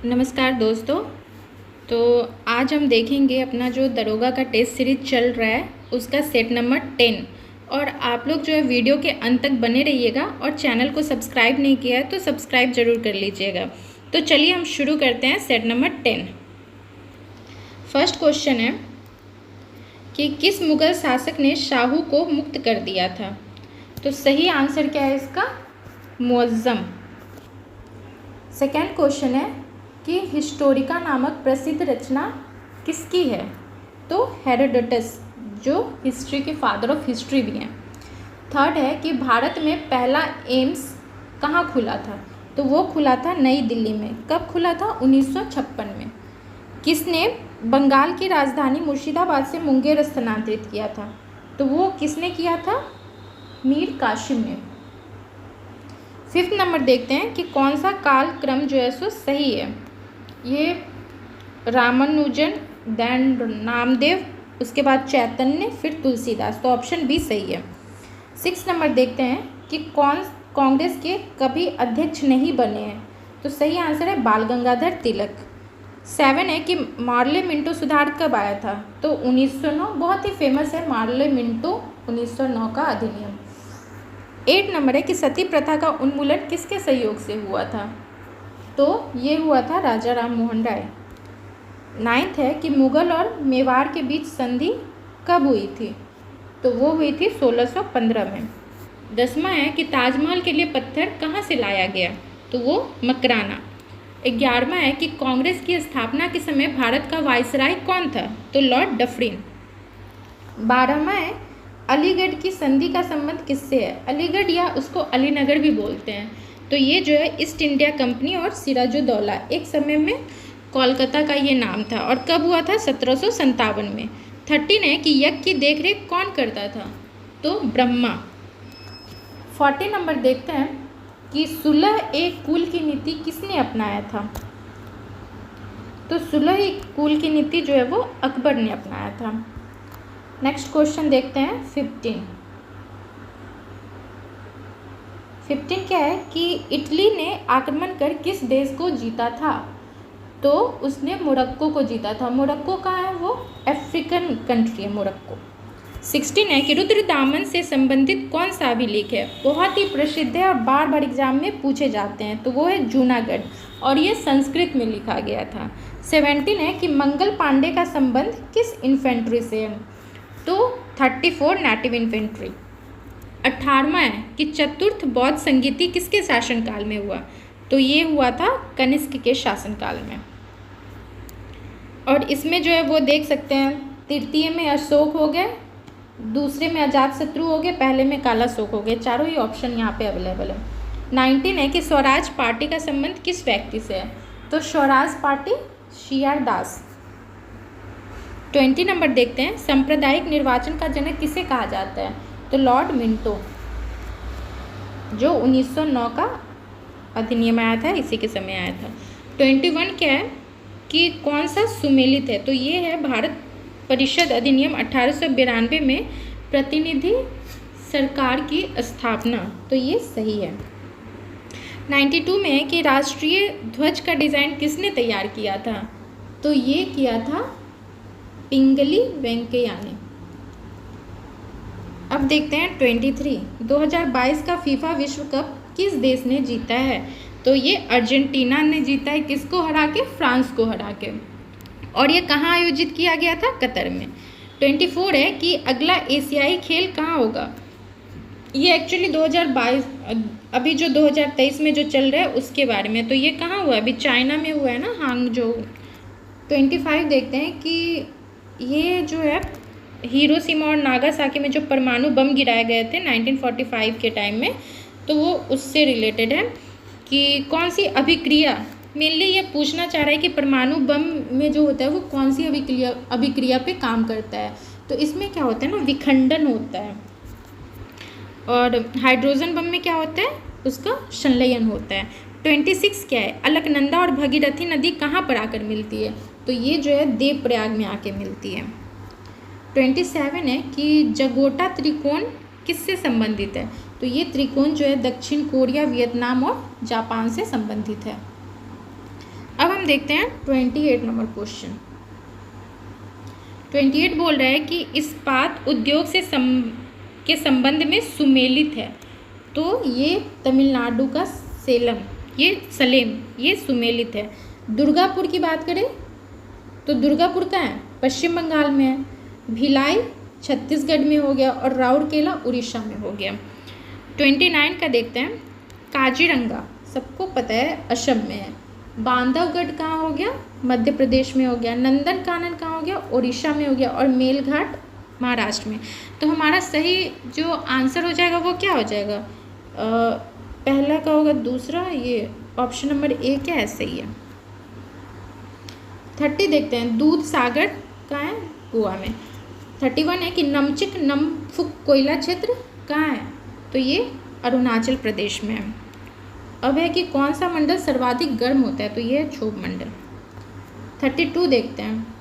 नमस्कार दोस्तों। तो आज हम देखेंगे अपना जो दरोगा का टेस्ट सीरीज चल रहा है उसका सेट नंबर 10। और आप लोग जो है वीडियो के अंत तक बने रहिएगा और चैनल को सब्सक्राइब नहीं किया है तो सब्सक्राइब ज़रूर कर लीजिएगा। तो चलिए हम शुरू करते हैं सेट नंबर 10। फर्स्ट क्वेश्चन है कि किस मुग़ल शासक ने शाहू को मुक्त कर दिया था। तो सही आंसर क्या है इसका? मुअज़्ज़म। सेकेंड क्वेश्चन है कि हिस्टोरिका नामक प्रसिद्ध रचना किसकी है। तो हेरोडोटस, जो हिस्ट्री के फादर ऑफ हिस्ट्री भी हैं। थर्ड है कि भारत में पहला एम्स कहाँ खुला था। तो वो खुला था नई दिल्ली में। कब खुला था? 1956 में। किसने बंगाल की राजधानी मुर्शिदाबाद से मुंगेर स्थानांतरित किया था। तो वो किसने किया था? मीर कासिम ने। फिफ्थ नंबर देखते हैं कि कौन सा काल क्रम जो है सो सही है। ये रामानुजन, देन नामदेव, उसके बाद चैतन्य, फिर तुलसीदास। तो ऑप्शन बी सही है। सिक्स नंबर देखते हैं कि कौन कांग्रेस के कभी अध्यक्ष नहीं बने हैं। तो सही आंसर है बाल गंगाधर तिलक। 7 है कि मार्ले मिंटो सुधार कब आया था। तो 1909। बहुत ही फेमस है मार्ले मिंटो 1909 का अधिनियम। 8 नंबर है कि सती प्रथा का उन्मूलन किसके सहयोग से हुआ था। तो ये हुआ था राजा राम मोहन राय। 9th है कि मुग़ल और मेवाड़ के बीच संधि कब हुई थी। तो वो हुई थी 1615 में। 10वां है कि ताजमहल के लिए पत्थर कहाँ से लाया गया। तो वो मकराना। 11वां है कि कांग्रेस की स्थापना के समय भारत का वायसराय कौन था। तो लॉर्ड डफरिन। 12वां है अलीगढ़ की संधि का संबंध किससे है। अलीगढ़ या उसको अलीनगर भी बोलते हैं। तो ये जो है ईस्ट इंडिया कंपनी और सिराजुद्दौला, एक समय में कोलकाता का ये नाम था। और कब हुआ था? 1757 में। 13 है कि यज्ञ की देखरेख कौन करता था। तो ब्रह्मा। 40 नंबर देखते हैं कि सुलह एक कुल की नीति किसने अपनाया था। तो सुलह एक कुल की नीति जो है वो अकबर ने अपनाया था। नेक्स्ट क्वेश्चन देखते हैं 15 क्या है कि इटली ने आक्रमण कर किस देश को जीता था। तो उसने मोरक्को को जीता था। मोरक्को कहाँ है? वो अफ्रीकन कंट्री है मोरक्को। 16 है कि रुद्रदामन से संबंधित कौन सा अभिलेख है। बहुत ही प्रसिद्ध है और बार बार एग्जाम में पूछे जाते हैं। तो वो है जूनागढ़ और ये संस्कृत में लिखा गया था। 17 है कि मंगल पांडे का संबंध किस इन्फेंट्री से है। तो 34 नेटिव इन्फेंट्री। 18वां है कि चतुर्थ बौद्ध संगीति किसके शासनकाल में हुआ। तो ये हुआ था कनिष्क के शासनकाल में। और इसमें जो है वो देख सकते हैं, तृतीय में अशोक हो गए, दूसरे में अजातशत्रु हो गए, पहले में कालाशोक हो गए। चारों ही ऑप्शन यहाँ पे अवेलेबल है। 19 है कि स्वराज पार्टी का संबंध किस व्यक्ति से है। तो स्वराज पार्टी सी.आर. दास। 20 नंबर देखते हैं, सांप्रदायिक निर्वाचन का जनक किसे कहा जाता है। तो लॉर्ड मिंटो, जो 1909 का अधिनियम आया था, इसी के समय आया था। 21 क्या है कि कौन सा सुमेलित है। तो ये है भारत परिषद अधिनियम 1892 में प्रतिनिधि सरकार की स्थापना। तो ये सही है। 92 में है कि राष्ट्रीय ध्वज का डिज़ाइन किसने तैयार किया था। तो ये किया था पिंगली वेंकैया ने। अब देखते हैं 23, 2022 का फीफा विश्व कप किस देश ने जीता है। तो ये अर्जेंटीना ने जीता है। किसको हरा के? फ्रांस को हरा के। और ये कहाँ आयोजित किया गया था? कतर में। 24 है कि अगला एशियाई खेल कहाँ होगा। ये एक्चुअली 2022, अभी जो 2023 में जो चल रहा है उसके बारे में। तो ये कहाँ हुआ? अभी चाइना में हुआ है ना, हांगझोउ। 25 देखते हैं कि ये जो है हिरोशिमा और नागासाकी में जो परमाणु बम गिराए गए थे 1945 के टाइम में, तो वो उससे रिलेटेड है कि कौन सी अभिक्रिया, मेनली ये पूछना चाह रहा है कि परमाणु बम में जो होता है वो कौन सी अभिक्रिया पे काम करता है। तो इसमें क्या होता है ना, विखंडन होता है। और हाइड्रोजन बम में क्या होता है? उसका संलयन होता है। 26 क्या है? अलकनंदा और भगीरथी नदी कहाँ पर आकर मिलती है। तो ये जो है देवप्रयाग में आके मिलती है। 27 है कि जगोटा त्रिकोण किससे संबंधित है। तो ये त्रिकोण जो है दक्षिण कोरिया, वियतनाम और जापान से संबंधित है। अब हम देखते हैं 28 नंबर क्वेश्चन। 28 बोल रहा है कि इस्पात उद्योग से के संबंध में सुमेलित है। तो ये तमिलनाडु का सलेम ये सुमेलित है। दुर्गापुर की बात करें तो दुर्गापुर कहाँ है? पश्चिम बंगाल में है। भिलाई छत्तीसगढ़ में हो गया और राउरकेला उड़ीसा में हो गया। 29 का देखते हैं। काजीरंगा सबको पता है असम में है। बांधवगढ़ कहाँ हो गया? मध्य प्रदेश में हो गया। नंदन कानन कहाँ हो गया? उड़ीसा में हो गया। और मेलघाट महाराष्ट्र में। तो हमारा सही जो आंसर हो जाएगा वो क्या हो जाएगा? पहला का होगा, दूसरा ये ऑप्शन नंबर ए क्या है? सही है। 30 देखते हैं। दूध सागर कहाँ है? गोवा में। 31 है कि नमचिक नमफुक कोयला क्षेत्र कहाँ है? तो ये अरुणाचल प्रदेश में है। अब है कि कौन सा मंडल सर्वाधिक गर्म होता है? तो ये है क्षोभ मंडल। 32 देखते हैं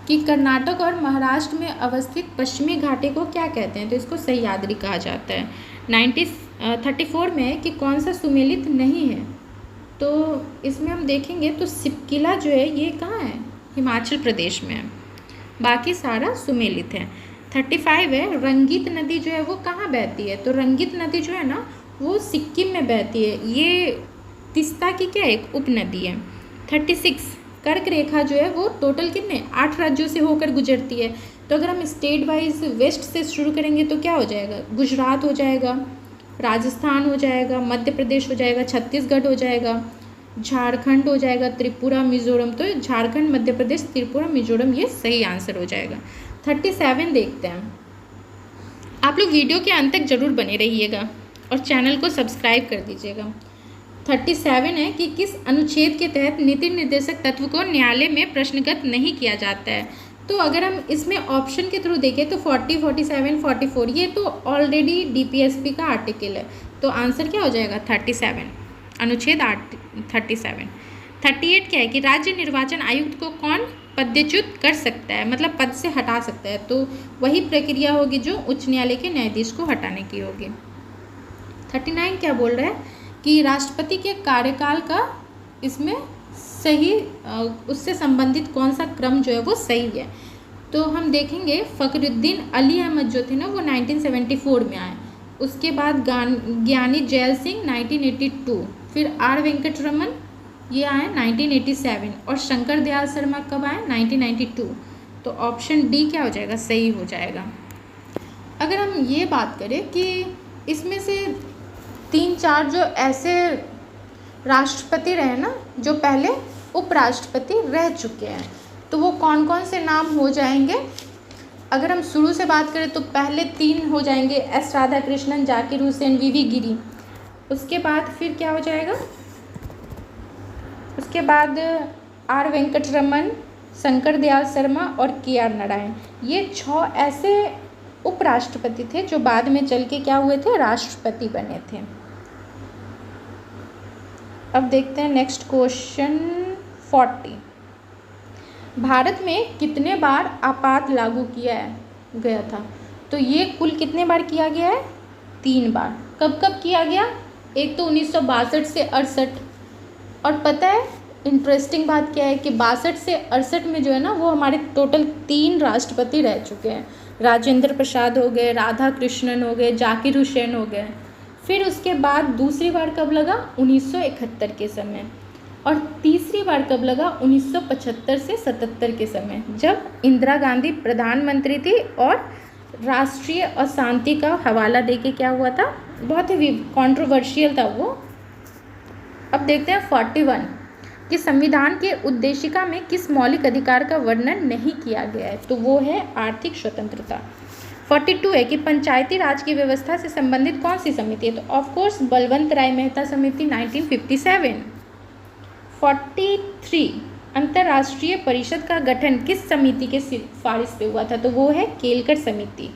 कि कर्नाटक और महाराष्ट्र में अवस्थित पश्चिमी घाटी को क्या कहते हैं? तो इसको सह्याद्री कहा जाता है। 34 में है कि कौन सा सुमेलित नहीं है? तो इसमें हम देखेंगे तो सिपकिला जो है ये कहाँ है? हिमाचल प्रदेश में है। बाकी सारा सुमेलित है। 35 है रंगीत नदी जो है वो कहाँ बहती है? तो रंगीत नदी जो है ना वो सिक्किम में बहती है। ये तिस्ता की क्या एक उपनदी है। 36 कर्क रेखा जो है वो टोटल कितने 8 राज्यों से होकर गुजरती है। तो अगर हम स्टेट वाइज वेस्ट से शुरू करेंगे तो क्या हो जाएगा? गुजरात हो जाएगा, राजस्थान हो जाएगा, मध्य प्रदेश हो जाएगा, छत्तीसगढ़ हो जाएगा, झारखंड हो जाएगा, त्रिपुरा, मिजोरम। तो झारखंड, मध्य प्रदेश, त्रिपुरा, मिजोरम ये सही आंसर हो जाएगा। 37 देखते हैं। आप लोग वीडियो के अंत तक जरूर बने रहिएगा और चैनल को सब्सक्राइब कर दीजिएगा। 37 है कि किस अनुच्छेद के तहत नीति निर्देशक तत्व को न्यायालय में प्रश्नगत नहीं किया जाता है? तो अगर हम इसमें ऑप्शन के थ्रू देखें तो 40, 47, 44 ये तो ऑलरेडी डीपीएसपी का आर्टिकल है। तो आंसर क्या हो जाएगा? 37 अनुच्छेद 37। 38 क्या है कि राज्य निर्वाचन आयुक्त को कौन पदच्युत कर सकता है, मतलब पद से हटा सकता है? तो वही प्रक्रिया होगी जो उच्च न्यायालय के न्यायाधीश को हटाने की होगी। 39 क्या बोल रहा है कि राष्ट्रपति के कार्यकाल का इसमें सही उससे संबंधित कौन सा क्रम जो है वो सही है? तो हम देखेंगे फखरुद्दीन अली अहमद जो थे ना वो 1974 में आए। उसके बाद ज्ञानी जैल सिंह 1982, फिर आर वेंकट रमन ये आए 1987 और शंकर दयाल शर्मा कब आए? 1992। तो ऑप्शन डी क्या हो जाएगा? सही हो जाएगा। अगर हम ये बात करें कि इसमें से 3-4 जो ऐसे राष्ट्रपति रहे ना जो पहले उपराष्ट्रपति रह चुके हैं तो वो कौन कौन से नाम हो जाएंगे? अगर हम शुरू से बात करें तो पहले 3 हो जाएंगे, एस राधाकृष्णन, जाकिर हुसैन, वीवी गिरी। उसके बाद फिर क्या हो जाएगा? उसके बाद आर वेंकट रमन, शंकर दयाल शर्मा और के आर नारायण। ये 6 ऐसे उपराष्ट्रपति थे जो बाद में चल के क्या हुए थे? राष्ट्रपति बने थे। अब देखते हैं नेक्स्ट क्वेश्चन 40। भारत में कितने बार आपात लागू किया गया था? तो ये कुल कितने बार किया गया है? 3 बार। कब कब किया गया? एक तो 1962 से 68। और पता है इंटरेस्टिंग बात क्या है कि 62 से 68 में जो है ना वो हमारे टोटल 3 राष्ट्रपति रह चुके हैं। राजेंद्र प्रसाद हो गए, राधा कृष्णन हो गए, जाकिर हुसैन हो गए। फिर उसके बाद दूसरी बार कब लगा? 1971 के समय। और तीसरी बार कब लगा? 1975 से 77 के समय, जब इंदिरा गांधी प्रधानमंत्री थी और राष्ट्रीय अशांति का हवाला देके क्या हुआ था? बहुत ही कंट्रोवर्शियल था वो। अब देखते हैं 41 कि संविधान के उद्देशिका में किस मौलिक अधिकार का वर्णन नहीं किया गया है? तो वो है आर्थिक स्वतंत्रता। 42 है कि पंचायती राज की व्यवस्था से संबंधित कौन सी समिति है? तो ऑफकोर्स बलवंत राय मेहता समिति 1957। 43 अंतर्राष्ट्रीय परिषद का गठन किस समिति के सिफारिश पे हुआ था? तो वो है केलकर समिति।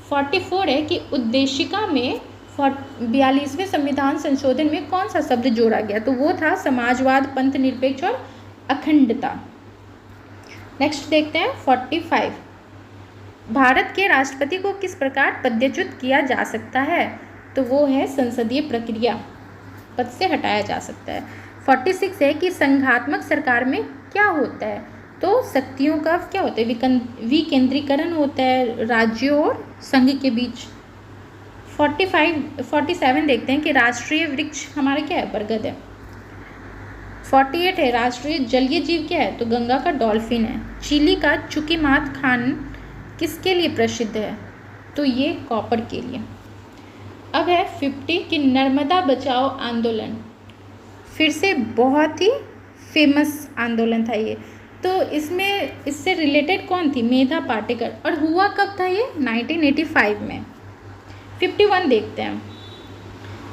44 है कि उद्देशिका में 42वें संविधान संशोधन में कौन सा शब्द जोड़ा गया? तो वो था समाजवाद, पंथ निरपेक्ष और अखंडता। नेक्स्ट देखते हैं 45। भारत के राष्ट्रपति को किस प्रकार पदच्युत किया जा सकता है? तो वो है संसदीय प्रक्रिया, पद से हटाया जा सकता है। 46 है कि संघात्मक सरकार में क्या होता है, तो शक्तियों का क्या होता है, विकेंद्रीकरण होता है राज्यों और संघ के बीच। 47 देखते हैं कि राष्ट्रीय वृक्ष हमारा क्या है, बरगद है। 48 है राष्ट्रीय जलीय जीव क्या है, तो गंगा का डॉल्फिन है। चिली का चुकीमात खान किसके लिए प्रसिद्ध है, तो ये कॉपर के लिए। अब है 50 कि नर्मदा बचाओ आंदोलन फिर से बहुत ही फेमस आंदोलन था ये, तो इससे रिलेटेड कौन थी, मेधा पाटेकर, और हुआ कब था ये, 1985 में। 51 देखते हैं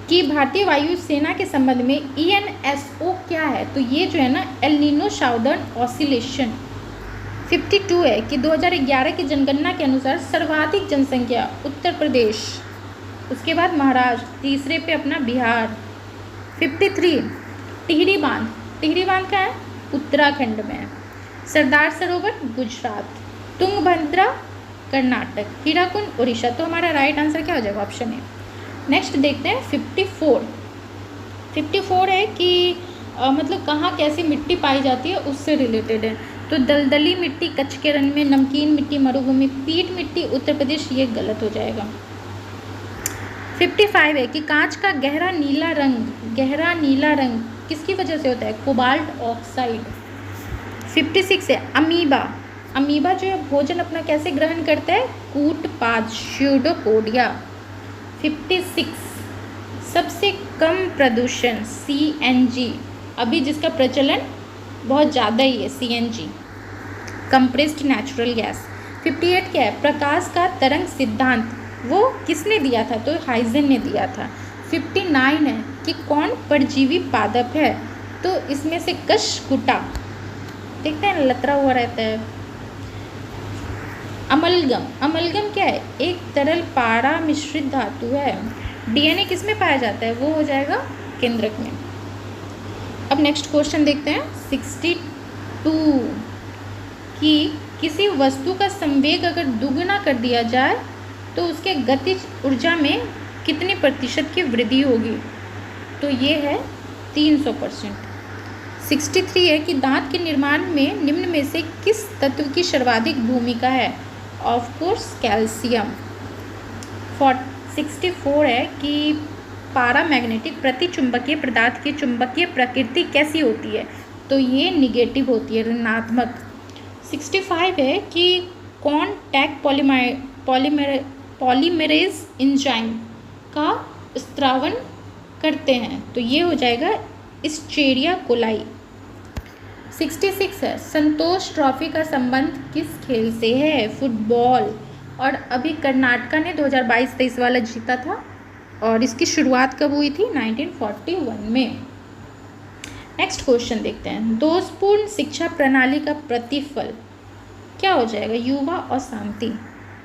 कि भारतीय वायु सेना के संबंध में ENSO क्या है, तो ये जो है ना एल नीनो साउदर्न ऑसिलेशन। 52 है कि 2011 की जनगणना के अनुसार सर्वाधिक जनसंख्या उत्तर प्रदेश, उसके बाद महाराष्ट्र, तीसरे पे अपना बिहार। 53 टिहरी बांध, टिहरी बांध का है उत्तराखंड में है। सरदार सरोवर गुजरात, तुंगभद्रा कर्नाटक, हीराकुंड उड़ीसा, तो हमारा राइट आंसर क्या हो जाएगा, ऑप्शन है। नेक्स्ट देखते हैं 54 है कि मतलब कहाँ कैसी मिट्टी पाई जाती है उससे रिलेटेड है, तो दलदली मिट्टी कच्छ के रण में, नमकीन मिट्टी मरुभूमि, पीट मिट्टी उत्तर प्रदेश, ये गलत हो जाएगा। 55 है कि कांच का गहरा नीला रंग किसकी वजह से होता है, कोबाल्ट ऑक्साइड। 56 है अमीबा जो है भोजन अपना कैसे ग्रहण करता है, कूटपाद, स्यूडोपोडिया। 56 सबसे कम प्रदूषण CNG, अभी जिसका प्रचलन बहुत ज़्यादा ही है, CNG कंप्रेस्ड नेचुरल गैस। 58 क्या है, प्रकाश का तरंग सिद्धांत, वो किसने दिया था, तो हाइजेन ने दिया था। 59 है कि कौन परजीवी पादप है, तो इसमें से कशकुटा, देखते हैं लतरा हुआ रहता है। अमलगम क्या है, एक तरल पारा मिश्रित धातु है। DNA किसमें पाया जाता है, वो हो जाएगा केंद्रक में। अब नेक्स्ट क्वेश्चन देखते हैं 62 कि किसी वस्तु का संवेग अगर दुगुना कर दिया जाए तो उसके गतिज ऊर्जा में कितनी प्रतिशत की वृद्धि होगी, तो ये है 300%। 63 है कि दांत के निर्माण में निम्न में से किस तत्व की सर्वाधिक भूमिका है, ऑफ कोर्स कैल्शियम। 64 है कि पारामैग्नेटिक प्रतिचुंबकीय पदार्थ की चुंबकीय प्रकृति कैसी होती है, तो ये निगेटिव होती है, ऋणात्मक। 65 है कि कॉन्टैक्ट पॉलीमरेज एंजाइम का स्त्रावन करते हैं, तो ये हो जाएगा एस्चेरिचिया कोलाई। 66 है संतोष ट्रॉफी का संबंध किस खेल से है, फुटबॉल, और अभी कर्नाटका ने 2022-23 वाला जीता था, और इसकी शुरुआत कब हुई थी, 1941 में। नेक्स्ट क्वेश्चन देखते हैं, दोषपूर्ण शिक्षा प्रणाली का प्रतिफल क्या हो जाएगा, युवा और शांति।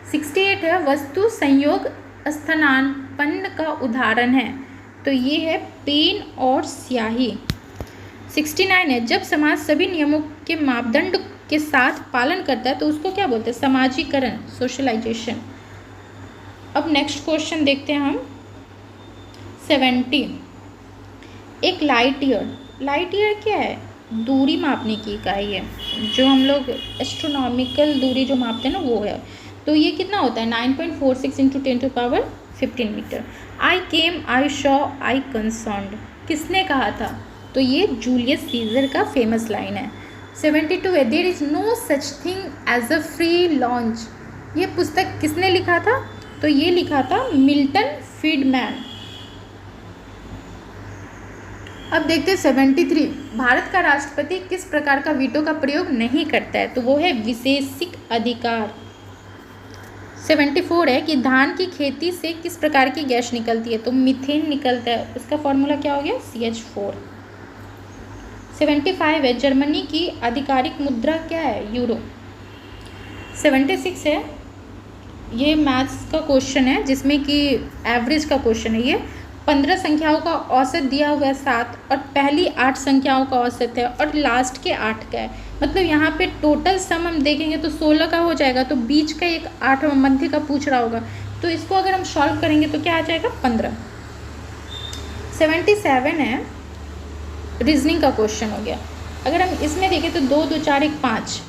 68 है वस्तु संयोग स्थानापन्न का उदाहरण है, तो ये है पेन और स्याही। 69 है जब समाज सभी नियमों के मापदंड के साथ पालन करता है तो उसको क्या बोलते हैं, समाजीकरण, सोशलाइजेशन। अब नेक्स्ट क्वेश्चन देखते हैं हम 70, एक लाइट ईयर क्या है, दूरी मापने की इकाई है, जो हम लोग एस्ट्रोनॉमिकल दूरी जो मापते हैं ना वो है, तो ये कितना होता है 9.46 × 10⁻15 metre. I came, I saw, I conquered, किसने कहा था, तो ये जूलियस सीजर का फेमस लाइन है। 72 है there is no such thing as a free lunch, ये पुस्तक किसने लिखा था, तो ये लिखा था मिल्टन फ्रीडमैन। अब देखते हैं 73, भारत का राष्ट्रपति किस प्रकार का वीटो का प्रयोग नहीं करता है, तो वो है विशेषिक अधिकार। 74 है कि धान की खेती से किस प्रकार की गैस निकलती है, तो मीथेन निकलता है, उसका फॉर्मूला क्या हो गया, CH4। 75 है जर्मनी की आधिकारिक मुद्रा क्या है, यूरो। 76 है, ये मैथ्स का क्वेश्चन है जिसमें कि एवरेज का क्वेश्चन है, ये 15 संख्याओं का औसत दिया हुआ है 7, और पहली 8 संख्याओं का औसत है, और लास्ट के 8 का है, मतलब यहाँ पे टोटल सम हम देखेंगे तो 16 का हो जाएगा, तो बीच का एक 8 मध्य का पूछ रहा होगा, तो इसको अगर हम सॉल्व करेंगे तो क्या आ जाएगा 15। 77 है रीजनिंग का क्वेश्चन हो गया। अगर हम इसमें देखें तो 2 2 4 1 5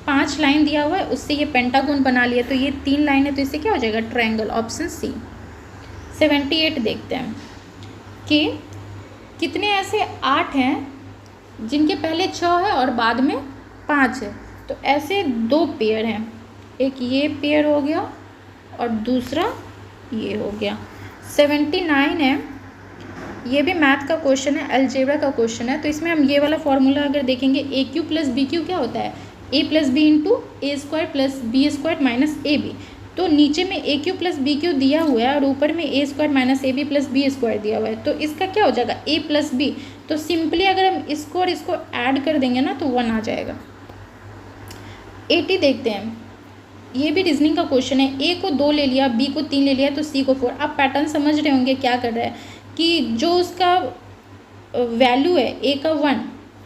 5 लाइन दिया हुआ है, उससे ये पेंटागन बना लिया, तो ये 3 लाइन है तो इससे क्या हो जाएगा, ट्रायंगल, ऑप्शन सी। 78 देखते हैं कि कितने ऐसे 8 हैं जिनके पहले 6 है और बाद में 5 है। तो ऐसे 2 पेयर हैं, एक ये पेयर हो गया और दूसरा ये हो गया। 79 है, ये भी मैथ का क्वेश्चन है, अलजेब्रा का क्वेश्चन है। तो इसमें हम ये वाला फॉर्मूला अगर देखेंगे, a cube plus b cube क्या होता है, a plus b into a square plus b square minus a b. तो नीचे में a cube plus b cube दिया हुआ है और ऊपर में a square minus a b plus b square दिया हुआ है, तो इसका क्या हो जाएगा, ए प्लस बी। तो सिंपली अगर हम इसको और इसको ऐड कर देंगे ना तो 1 आ जाएगा। 80 देखते हैं, ये भी रीजनिंग का क्वेश्चन है। ए को 2 ले लिया, बी को 3 ले लिया, तो सी को 4। आप पैटर्न समझ रहे होंगे क्या कर रहा है कि जो उसका वैल्यू है ए का 1,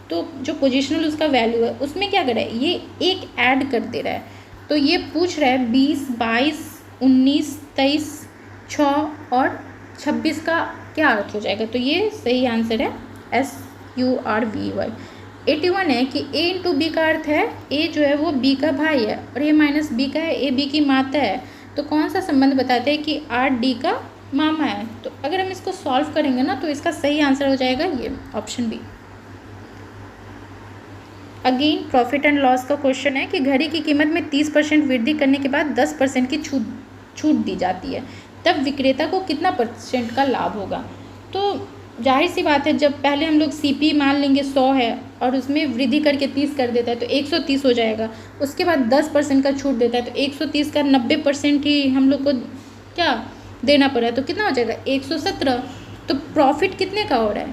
तो जो पोजिशनल उसका वैल्यू है उसमें क्या कर रहा है, ये एक ऐड कर दे रहा है। तो ये पूछ रहा है 20, 22, 19, 23, 6 और 26 का क्या अर्थ हो जाएगा। तो ये सही आंसर है SURVY। 81 है कि ए इंटू बी का अर्थ है, ए जो है वो बी का भाई है और ए माइनस बी का है, ए बी की माता है। तो कौन सा संबंध बताते हैं कि आर डी का मामा है। तो अगर हम इसको सॉल्व करेंगे ना तो इसका सही आंसर हो जाएगा ये option B. Again profit and loss का क्वेश्चन है कि घड़ी की कीमत में 30% वृद्धि करने के बाद 10% की छूट दी जाती है, तब विक्रेता को कितना % का लाभ होगा। तो जाहिर सी बात है, जब पहले हम लोग CP मान लेंगे 100 है और उसमें वृद्धि करके 30 कर देता है तो 130 हो जाएगा। उसके बाद 10% का छूट देता है तो 130 का 90% ही हम लोग को क्या देना पड़ा है, तो कितना हो जाएगा 117। तो प्रॉफिट कितने का हो रहा है,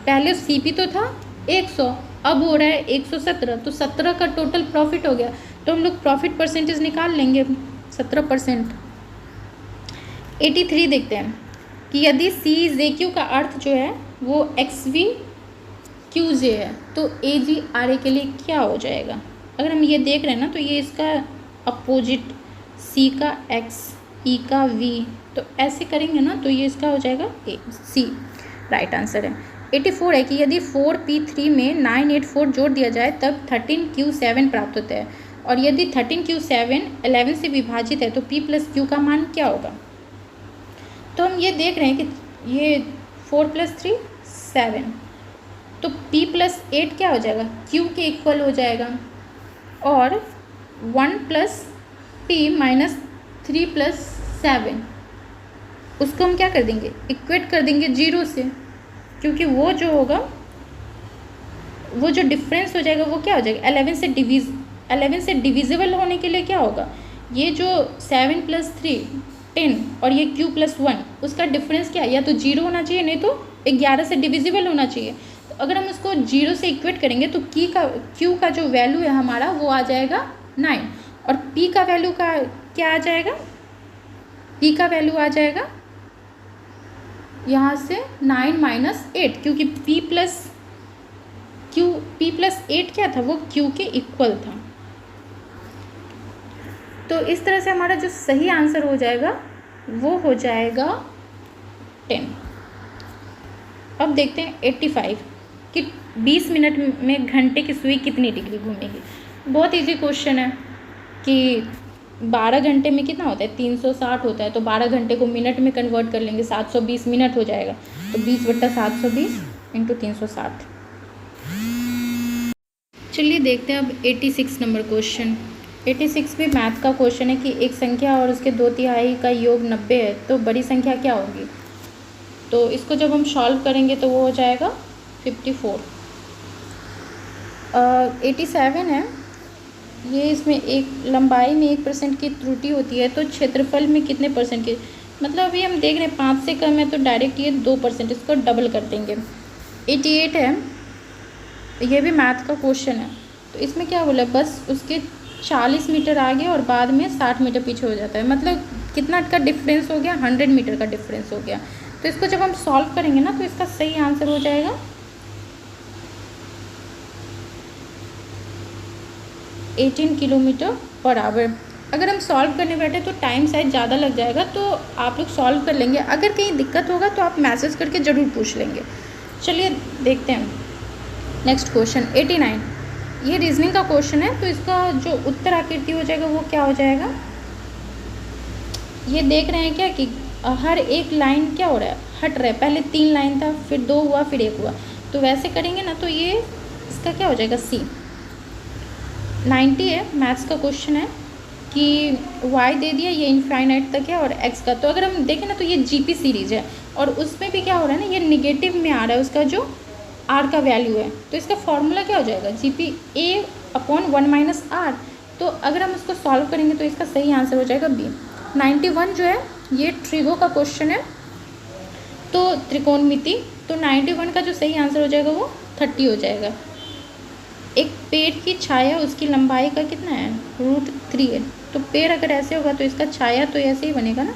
पहले CP तो था 100, अब हो रहा है 117, तो 17 का टोटल प्रॉफिट हो गया। तो हम लोग प्रॉफिट परसेंटेज निकाल लेंगे 17%। 83 देखते हैं कि यदि CJQ का अर्थ जो है वो XVQJ है तो AGRA के लिए क्या हो जाएगा। अगर हम ये देख रहे हैं ना तो ये इसका अपोजिट, C का X, E का V, तो ऐसे करेंगे ना तो ये इसका हो जाएगा C, राइट आंसर है। 84 है कि यदि 4P3 में 984 जोड़ दिया जाए तब 13Q7 प्राप्त होता है, और यदि 13Q7 11 से विभाजित है तो P प्लस Q का मान क्या होगा। तो हम ये देख रहे हैं कि ये 4 + 3 7, तो P + 8 क्या हो जाएगा, Q के इक्वल हो जाएगा, और 1 + P - 3 + 7 उसको हम क्या कर देंगे, इक्वेट कर देंगे 0 से, क्योंकि वो जो होगा वो जो डिफरेंस हो जाएगा वो क्या हो जाएगा 11 से डिविजिबल होने के लिए क्या होगा, ये जो 7 + 3 10 और ये Q + 1 उसका डिफरेंस क्या है, या तो 0 होना चाहिए नहीं तो 11 से डिविजिबल होना चाहिए। तो अगर हम उसको 0 से इक्वेट करेंगे तो Q का जो वैल्यू है हमारा वो आ जाएगा 9, और P का वैल्यू का क्या आ जाएगा, P का वैल्यू आ जाएगा यहाँ से 9 - 8, क्योंकि P + 8 क्या था, वो Q के इक्वल था। तो इस तरह से हमारा जो सही आंसर हो जाएगा वो हो जाएगा 10। अब देखते हैं 85 कि 20 मिनट में घंटे की सुई कितनी डिग्री घूमेगी। बहुत इजी क्वेश्चन है कि 12 घंटे में कितना होता है 360 होता है, तो 12 घंटे को मिनट में कन्वर्ट कर लेंगे, 720 मिनट हो जाएगा, तो 20/720 × 360। चलिए देखते हैं अब 86 नंबर क्वेश्चन। 86 भी मैथ का क्वेश्चन है कि एक संख्या और उसके 2/3 का योग 90 है तो बड़ी संख्या क्या होगी। तो इसको जब हम सॉल्व करेंगे तो वो हो जाएगा 54। 87 है, ये इसमें एक लंबाई में 1% की त्रुटि होती है तो क्षेत्रफल में कितने % की, मतलब अभी हम देख रहे हैं 5 से कम है तो डायरेक्ट ये 2%, इसको डबल कर देंगे। 88 है, ये भी मैथ का क्वेश्चन है, तो इसमें क्या बोला, बस उसके 40 मीटर आगे और बाद में 60 मीटर पीछे हो जाता है, मतलब कितना का डिफरेंस हो गया, 100 मीटर का डिफरेंस हो गया। तो इसको जब हम सॉल्व करेंगे ना तो इसका सही आंसर हो जाएगा 18 km/h। अगर हम सॉल्व करने बैठे तो टाइम शायद ज़्यादा लग जाएगा, तो आप लोग सॉल्व कर लेंगे, अगर कहीं दिक्कत होगा तो आप मैसेज करके ज़रूर पूछ लेंगे। चलिए देखते हैं नेक्स्ट क्वेश्चन 89, ये रीजनिंग का क्वेश्चन है, तो इसका जो उत्तर आकृति हो जाएगा वो क्या हो जाएगा। ये देख रहे हैं क्या कि हर एक लाइन क्या हो रहा है, हट रहा है। पहले 3 लाइन था, फिर 2 हुआ, फिर 1 हुआ, तो वैसे करेंगे ना तो ये इसका क्या हो जाएगा, सी। 90 है, मैथ्स का क्वेश्चन है कि y दे दिया, ये इनफाइनाइट तक है, और x का, तो अगर हम देखें ना तो ये GP सीरीज है, और उसमें भी क्या हो रहा है ना, ये निगेटिव में आ रहा है उसका जो r का वैल्यू है, तो इसका फॉर्मूला क्या हो जाएगा, GP a/1 - r। तो अगर हम इसको सॉल्व करेंगे तो इसका सही आंसर हो जाएगा बी। 91 जो है ये ट्रिगो का क्वेश्चन है, तो त्रिकोणमिति, तो 91 का जो सही आंसर हो जाएगा वो 30 हो जाएगा। एक पेड़ की छाया, उसकी लंबाई का कितना है, √3 है, तो पेड़ अगर ऐसे होगा तो इसका छाया तो ऐसे ही बनेगा ना,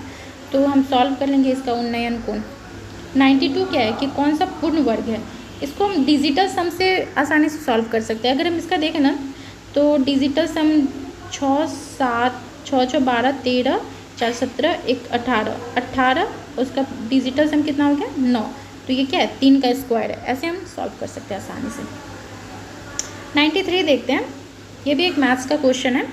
तो हम सॉल्व कर लेंगे इसका उन्नयन कोण। 92 क्या है कि कौन सा पूर्ण वर्ग है, इसको हम डिजिटल सम से आसानी से सॉल्व कर सकते हैं। अगर हम इसका देखें ना तो डिजिटल सम 6 7 6 6 12 13 4 17 1 18 18, उसका डिजिटल सम कितना हो गया 9, तो ये क्या है 3 का स्क्वायर है। ऐसे हम सॉल्व कर सकते हैं आसानी से। 93 देखते हैं, ये भी एक मैथ्स का क्वेश्चन है।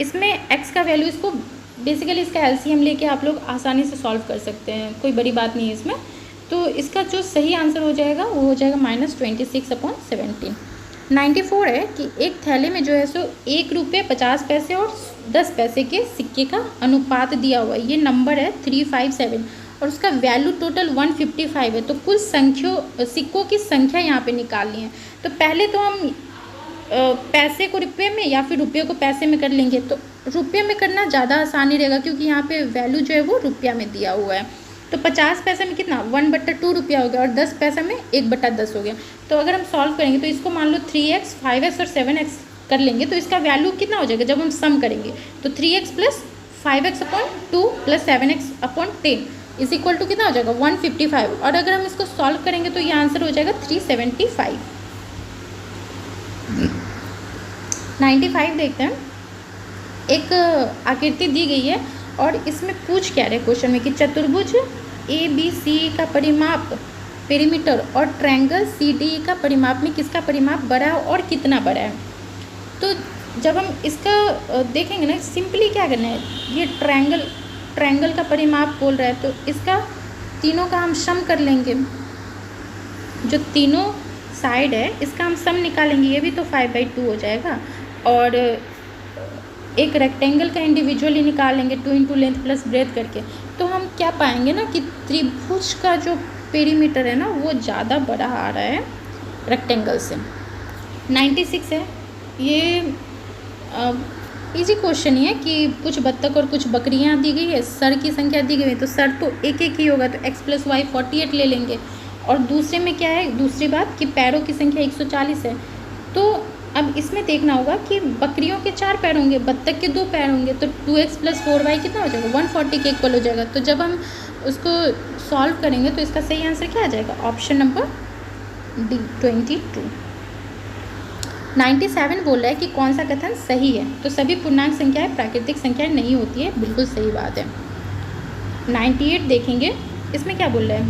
इसमें x का वैल्यू, इसको बेसिकली इसका एलसीएम लेके आप लोग आसानी से सॉल्व कर सकते हैं, कोई बड़ी बात नहीं है इसमें। तो इसका जो सही आंसर हो जाएगा वो हो जाएगा -26/17। 94 है कि एक थैले में जो है सो 1 रुपये 50 पैसे और 10 पैसे के सिक्के का अनुपात दिया हुआ है। ये नंबर है 357 और उसका वैल्यू टोटल 155 है। तो कुल सिक्कों की संख्या यहाँ पे निकालनी है। तो पहले तो हम पैसे को रुपये में या फिर रुपये को पैसे में कर लेंगे। तो रुपये में करना ज़्यादा आसानी रहेगा क्योंकि यहाँ पे वैल्यू जो है वो रुपया में दिया हुआ है। तो 50 पैसे में कितना 1/2 रुपया हो गया और 10 पैसे में 1/10 हो गया। तो अगर हम सॉल्व करेंगे तो इसको मान लो 3x 5x और 7x कर लेंगे तो इसका वैल्यू कितना हो जाएगा जब हम सम करेंगे तो 3x + 5x/2 + 7x/10 is equal to कितना हो जाएगा 155। और अगर हम इसको सॉल्व करेंगे तो ये आंसर हो जाएगा 375। 95 देखते हैं। एक आकृति दी गई है और इसमें पूछ क्या रहे क्वेश्चन में कि चतुर्भुज ABC का परिमाप पेरीमीटर और ट्रायंगल CDE का परिमाप में किसका परिमाप बड़ा है और कितना बड़ा है। तो जब हम इसका देखेंगे ना सिंपली क्या करना है, ये ट्रायंगल का परिमाप बोल रहा है तो इसका तीनों का हम सम कर लेंगे। जो तीनों साइड है इसका हम सम निकालेंगे, ये भी तो 5/2 हो जाएगा। और एक रेक्टेंगल का इंडिविजुअली निकालेंगे 2 × लेंथ + ब्रेथ करके। तो हम क्या पाएंगे ना कि त्रिभुज का जो पेरीमीटर है ना वो ज़्यादा बड़ा आ रहा है रेक्टेंगल से। 96 है, ये इजी क्वेश्चन ही है कि कुछ बत्तख और कुछ बकरियां दी गई है, सर की संख्या दी गई है तो सर तो एक ही होगा तो x + y 48 ले लेंगे। और दूसरे में क्या है, दूसरी बात कि पैरों की संख्या 140 है। तो अब इसमें देखना होगा कि बकरियों के 4 पैर होंगे, बत्तख के 2 पैर होंगे, तो 2x + 4y कितना हो जाएगा 140 के इक्वल हो जाएगा। तो जब हम उसको सॉल्व करेंगे तो इसका सही आंसर क्या आ जाएगा, ऑप्शन नंबर डी 22। 97 बोल रहा है कि कौन सा कथन सही है। तो सभी पूर्णांक संख्याएं प्राकृतिक संख्याएं नहीं होती है, बिल्कुल सही बात है। 98 देखेंगे, इसमें क्या बोल रहा है,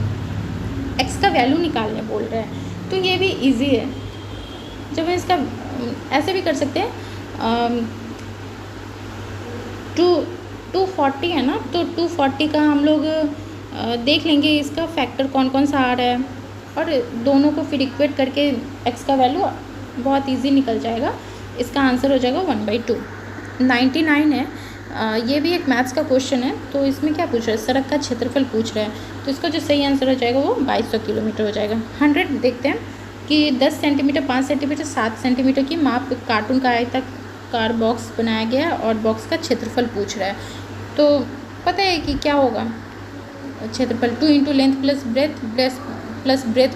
x का वैल्यू निकालने बोल रहा है। तो ये भी इजी है, जब हम इसका ऐसे भी कर सकते हैं 240 है ना, तो 240 का हम लोग देख लेंगे इसका फैक्टर कौन कौन सा आ रहा है और दोनों को फिर इक्वेट करके x का वैल्यू बहुत इजी निकल जाएगा। इसका आंसर हो जाएगा 1/2। 99 है, ये भी एक मैथ्स का क्वेश्चन है। तो इसमें क्या पूछ रहा है, सड़क का क्षेत्रफल पूछ रहा है, तो इसका जो सही आंसर हो जाएगा वो 2200 किलोमीटर हो जाएगा। 100 देखते हैं कि 10 सेंटीमीटर 5 सेंटीमीटर 7 सेंटीमीटर की माप कार्टून का आयताकार बॉक्स बनाया गया है और बॉक्स का क्षेत्रफल पूछ रहा है। तो पता है कि क्या होगा क्षेत्रफल 2 × length + breadth + breadth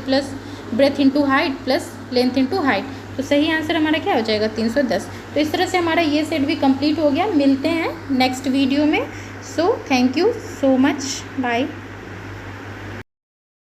× height + length × height. तो सही आंसर हमारा क्या हो जाएगा 310। तो इस तरह से हमारा ये सेट भी कंप्लीट हो गया। मिलते हैं नेक्स्ट वीडियो में। So thank you so much, bye.